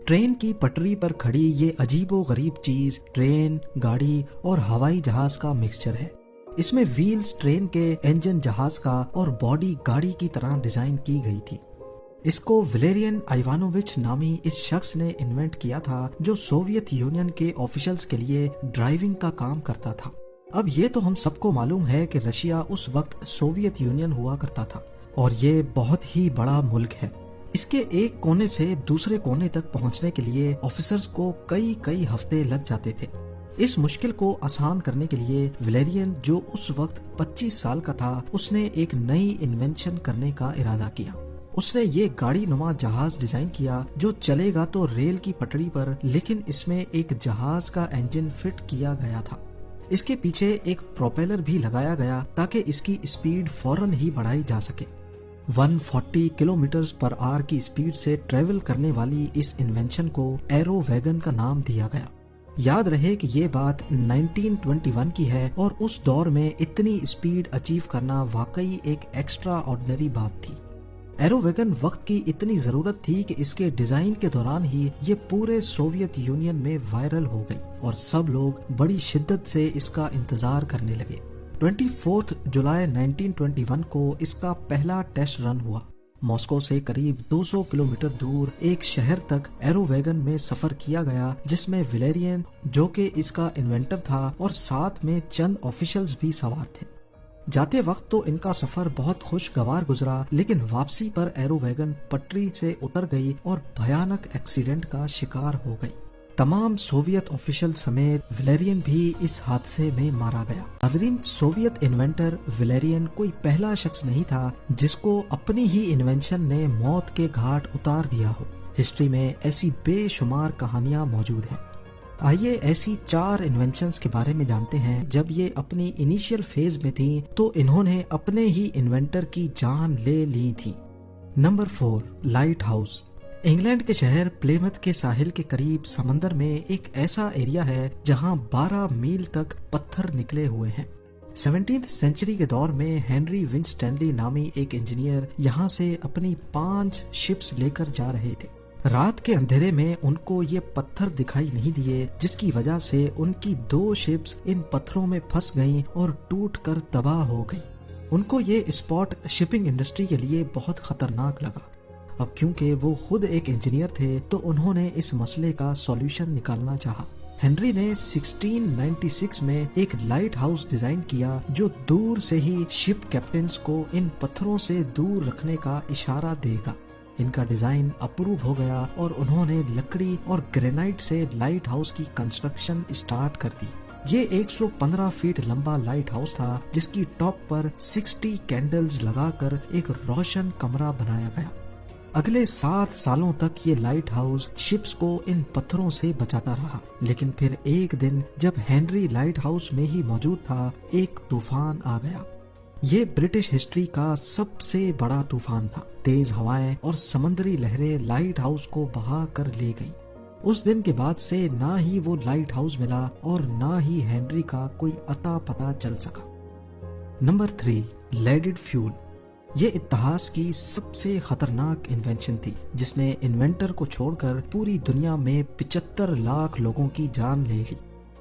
Train کی پٹری پر کھڑی یہ عجیب و غریب چیز ٹرین، گاڑی اور ہوائی جہاز کا مکسچر ہے۔ اس میں ویلز ٹرین کے، انجن جہاز کا اور باڈی گاڑی کی طرح ڈیزائن کی گئی تھی۔ اس کو ولیرین ایوانووچ نامی اس شخص نے انوینٹ کیا تھا جو سوویت یونین کے آفیشلز کے لیے ڈرائیونگ کا کام کرتا تھا۔ اب یہ تو ہم سب کو معلوم ہے کہ رشیا اس وقت سوویت یونین ہوا کرتا تھا اور یہ بہت ہی بڑا ملک ہے۔ اس کے ایک کونے سے دوسرے کونے تک پہنچنے کے لیے آفیسرز کو کئی ہفتے لگ جاتے تھے۔ اس مشکل کو آسان کرنے کے لیے ولیرین جو اس وقت 25 سال کا تھا، اس نے ایک نئی انوینشن کرنے کا ارادہ کیا۔ اس نے یہ گاڑی نما جہاز ڈیزائن کیا جو چلے گا تو ریل کی پٹری پر، لیکن اس میں ایک جہاز کا انجن فٹ کیا گیا تھا۔ اس کے پیچھے ایک پروپیلر بھی لگایا گیا تاکہ اس کی اسپیڈ فوراً ہی بڑھائی جا سکے۔ 140 کلومیٹرز پر آور کی اسپیڈ سے ٹریول کرنے والی اس انوینشن کو ایرو ویگن کا نام دیا گیا۔ یاد رہے کہ یہ بات 1921 کی ہے اور اس دور میں اتنی اسپیڈ اچیو کرنا واقعی ایک ایکسٹرا آرڈنری بات تھی۔ ایرو ویگن وقت کی اتنی ضرورت تھی کہ اس کے ڈیزائن کے دوران ہی یہ پورے سوویت یونین میں وائرل ہو گئی اور سب لوگ بڑی شدت سے اس کا انتظار کرنے لگے۔ 24 جولائی 1921 کو اس کا پہلا ٹیسٹ رن ہوا۔ ماسکو سے قریب 200 کلومیٹر دور ایک شہر تک ایرو ویگن میں سفر کیا گیا، جس میں ولیرین جو کہ اس کا انوینٹر تھا اور ساتھ میں چند آفیشلز بھی سوار تھے۔ جاتے وقت تو ان کا سفر بہت خوشگوار گزرا، لیکن واپسی پر ایرو ویگن پٹری سے اتر گئی اور بھیانک ایکسیڈنٹ کا شکار ہو گئی۔ تمام سوویت آفیشل سمیت ولیرین بھی اس حادثے میں مارا گیا۔ ناظرین، سوویت انوینٹر ولیرین کوئی پہلا شخص نہیں تھا جس کو اپنی ہی انوینشن نے موت کے گھاٹ اتار دیا ہو۔ ہسٹری میں ایسی بے شمار کہانیاں موجود ہیں۔ آئیے ایسی 4 انوینشنز کے بارے میں جانتے ہیں۔ جب یہ اپنی انیشیل فیز میں تھیں تو انہوں نے اپنے ہی انوینٹر کی جان لے لی تھی۔ Number 4، light house. انگلینڈ کے شہر پلیمتھ کے ساحل کے قریب سمندر میں ایک ایسا ایریا ہے جہاں 12 میل تک پتھر نکلے ہوئے ہیں۔ 17ویں سینچری کے دور میں ہنری ونسٹینلی نامی ایک انجینئر یہاں سے اپنی 5 شپس لے کر جا رہے تھے۔ رات کے اندھیرے میں ان کو یہ پتھر دکھائی نہیں دیے، جس کی وجہ سے ان کی 2 شپس ان پتھروں میں پھنس گئیں اور ٹوٹ کر تباہ ہو گئی۔ ان کو یہ اسپاٹ شپنگ انڈسٹری کے لیے بہت خطرناک لگا۔ اب کیونکہ وہ خود ایک انجینئر تھے تو انہوں نے اس مسئلے کا سولوشن نکالنا چاہا۔ ہنری نے 1696 میں ایک لائٹ ہاؤس ڈیزائن کیا جو دور سے ہی شپ کیپٹنز کو ان پتھروں سے دور رکھنے کا اشارہ دے گا۔ ان کا ڈیزائن اپروو ہو گیا اور انہوں نے لکڑی اور گرینائٹ سے لائٹ ہاؤس کی کنسٹرکشن اسٹارٹ کر دی۔ یہ 115 فیٹ لمبا لائٹ ہاؤس تھا جس کی ٹاپ پر 60 کینڈلز لگا کر ایک روشن کمرہ بنایا گیا۔ اگلے 7 سالوں تک یہ لائٹ ہاؤس شپس کو ان پتھروں سے بچاتا رہا، لیکن پھر ایک دن جب ہنری لائٹ ہاؤس میں ہی موجود تھا، ایک طوفان آ گیا۔ یہ برٹش ہسٹری کا سب سے بڑا طوفان تھا۔ تیز ہوائیں اور سمندری لہریں لائٹ ہاؤس کو بہا کر لے گئیں۔ اس دن کے بعد سے نہ ہی وہ لائٹ ہاؤس ملا اور نہ ہی ہنری کا کوئی اتا پتہ چل سکا۔ Number 3، leaded fuel. یہ اتہاس کی سب سے خطرناک انوینشن تھی جس نے انوینٹر کو چھوڑ کر پوری دنیا میں 75 لاکھ لوگوں کی جان لے لی۔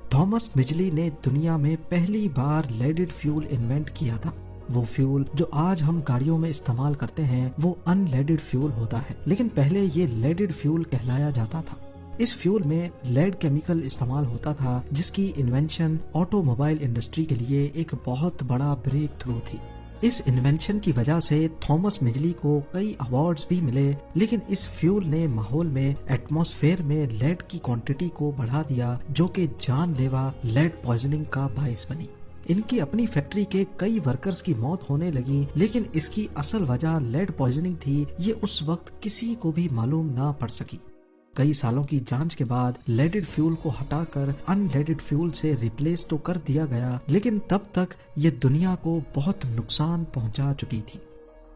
تھامس مجلی نے دنیا میں پہلی بار لیڈڈ فیول انوینٹ کیا تھا۔ وہ فیول جو آج ہم گاڑیوں میں استعمال کرتے ہیں وہ ان لیڈڈ فیول ہوتا ہے، لیکن پہلے یہ لیڈڈ فیول کہلایا جاتا تھا۔ اس فیول میں لیڈ کیمیکل استعمال ہوتا تھا جس کی انوینشن آٹو موبائل انڈسٹری کے لیے ایک بہت بڑا بریک تھرو تھی۔ اس انوینشن کی وجہ سے تھامس مجلی کو کئی ایوارڈز بھی ملے، لیکن اس فیول نے ماحول میں ایٹماسفیئر میں لیڈ کی کوانٹٹی کو بڑھا دیا جو کہ جان لیوا لیڈ پوائزننگ کا باعث بنی۔ ان کی اپنی فیکٹری کے کئی ورکرز کی موت ہونے لگی، لیکن اس کی اصل وجہ لیڈ پوائزننگ تھی، یہ اس وقت کسی کو بھی معلوم نہ پڑ سکی۔ کئی سالوں کی جانچ کے بعد لیڈڈ فیول کو ہٹا کر ان لیڈڈ فیول سے ریپلیس تو کر دیا گیا، لیکن تب تک یہ دنیا کو بہت نقصان پہنچا چکی تھی۔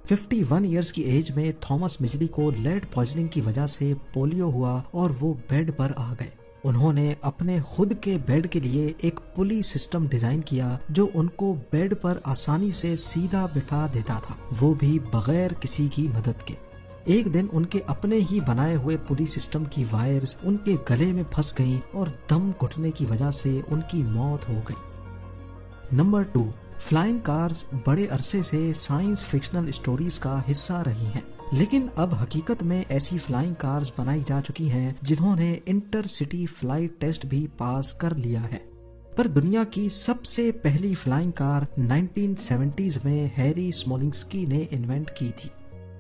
51 ایئرز کی ایج میں تھامس مجلی کو لیڈ پوائزننگ کی وجہ سے پولیو ہوا اور وہ بیڈ پر آ گئے۔ انہوں نے اپنے خود کے بیڈ کے لیے ایک پلی سسٹم ڈیزائن کیا جو ان کو بیڈ پر آسانی سے سیدھا بٹھا دیتا تھا، وہ بھی بغیر کسی کی مدد کے۔ ایک دن ان کے اپنے ہی بنائے ہوئے پولی سسٹم کی وائرز ان کے گلے میں پھنس گئیں اور دم گھٹنے کی وجہ سے ان کی موت ہو گئی۔ نمبر 2، فلائنگ کارز بڑے عرصے سے سائنس فکشنل اسٹوریز کا حصہ رہی ہیں، لیکن اب حقیقت میں ایسی فلائنگ کارز بنائی جا چکی ہیں جنہوں نے انٹر سٹی فلائٹ ٹیسٹ بھی پاس کر لیا ہے۔ پر دنیا کی سب سے پہلی فلائنگ کار 1970s میں ہیری اسمولنسکی نے انوینٹ کی تھی۔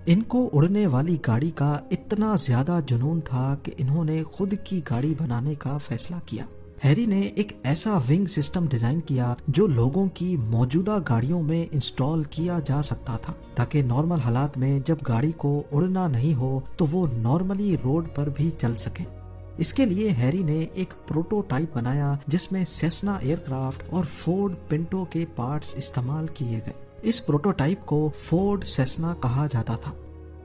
ان کو اڑنے والی گاڑی کا اتنا زیادہ جنون تھا کہ انہوں نے خود کی گاڑی بنانے کا فیصلہ کیا۔ ہیری نے ایک ایسا ونگ سسٹم ڈیزائن کیا جو لوگوں کی موجودہ گاڑیوں میں انسٹال کیا جا سکتا تھا، تاکہ نارمل حالات میں جب گاڑی کو اڑنا نہیں ہو تو وہ نارملی روڈ پر بھی چل سکے۔ اس کے لیے ہیری نے ایک پروٹوٹائپ بنایا جس میں سیسنا ایئر کرافٹ اور فورڈ پنٹو کے پارٹس استعمال کیے گئے۔ اس پروٹوٹائپ کو فورڈ سیسنا کہا جاتا تھا۔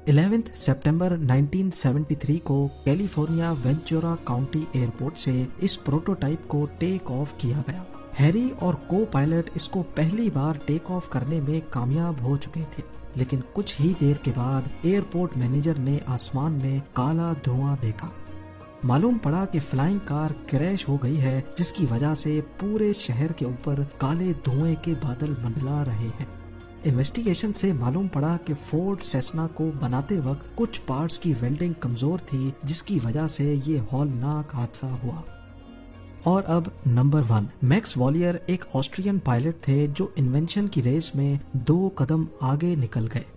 11 سپٹمبر 1973 کو کیلیفورنیا وینچورا کاؤنٹی ایئرپورٹ سے اس پروٹوٹائپ کو ٹیک آف کیا گیا۔ ہیری اور کو پائلٹ اس کو پہلی بار ٹیک آف کرنے میں کامیاب ہو چکے تھے، لیکن کچھ ہی دیر کے بعد ایئرپورٹ مینیجر نے آسمان میں کالا دھواں دیکھا۔ معلوم پڑا کہ فلائنگ کار کریش ہو گئی ہے، جس کی وجہ سے پورے شہر کے اوپر کالے دھوئیں کے بادل منڈلا رہے ہیں۔ انویسٹیگیشن سے معلوم پڑا کہ فورڈ سیسنا کو بناتے وقت کچھ پارٹس کی ویلڈنگ کمزور تھی، جس کی وجہ سے یہ ہولناک حادثہ ہوا۔ اور اب نمبر 1، میکس والیئر ایک آسٹرین پائلٹ تھے جو انوینشن کی ریس میں 2 قدم آگے نکل گئے۔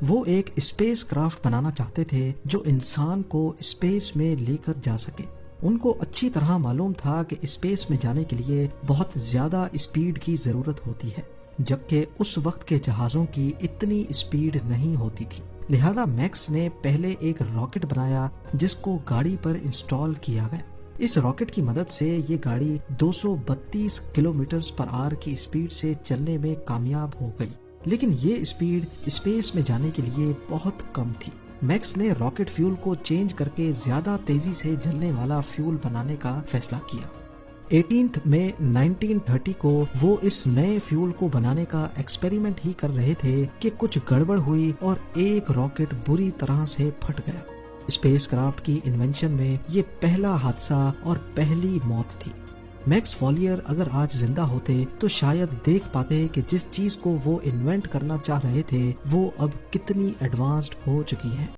وہ ایک اسپیس کرافٹ بنانا چاہتے تھے جو انسان کو اسپیس میں لے کر جا سکے۔ ان کو اچھی طرح معلوم تھا کہ اسپیس میں جانے کے لیے بہت زیادہ اسپیڈ کی ضرورت ہوتی ہے، جبکہ اس وقت کے جہازوں کی اتنی اسپیڈ نہیں ہوتی تھی۔ لہذا میکس نے پہلے ایک راکٹ بنایا جس کو گاڑی پر انسٹال کیا گیا۔ اس راکٹ کی مدد سے یہ گاڑی 232 کلومیٹر پر آور کی اسپیڈ سے چلنے میں کامیاب ہو گئی، لیکن یہ اسپیڈ اسپیس میں جانے کے لیے بہت کم تھی۔ میکس نے راکٹ فیول کو چینج کر کے زیادہ تیزی سے جلنے والا فیول بنانے کا فیصلہ کیا۔ 18 مئی 1930 کو وہ اس نئے فیول کو بنانے کا ایکسپیریمنٹ ہی کر رہے تھے کہ کچھ گڑبڑ ہوئی اور ایک راکٹ بری طرح سے پھٹ گیا۔ اسپیس کرافٹ کی انوینشن میں یہ پہلا حادثہ اور پہلی موت تھی۔ میکس والیئر اگر آج زندہ ہوتے تو شاید دیکھ پاتے کہ جس چیز کو وہ انوینٹ کرنا چاہ رہے تھے وہ اب کتنی ایڈوانسڈ ہو چکی ہے۔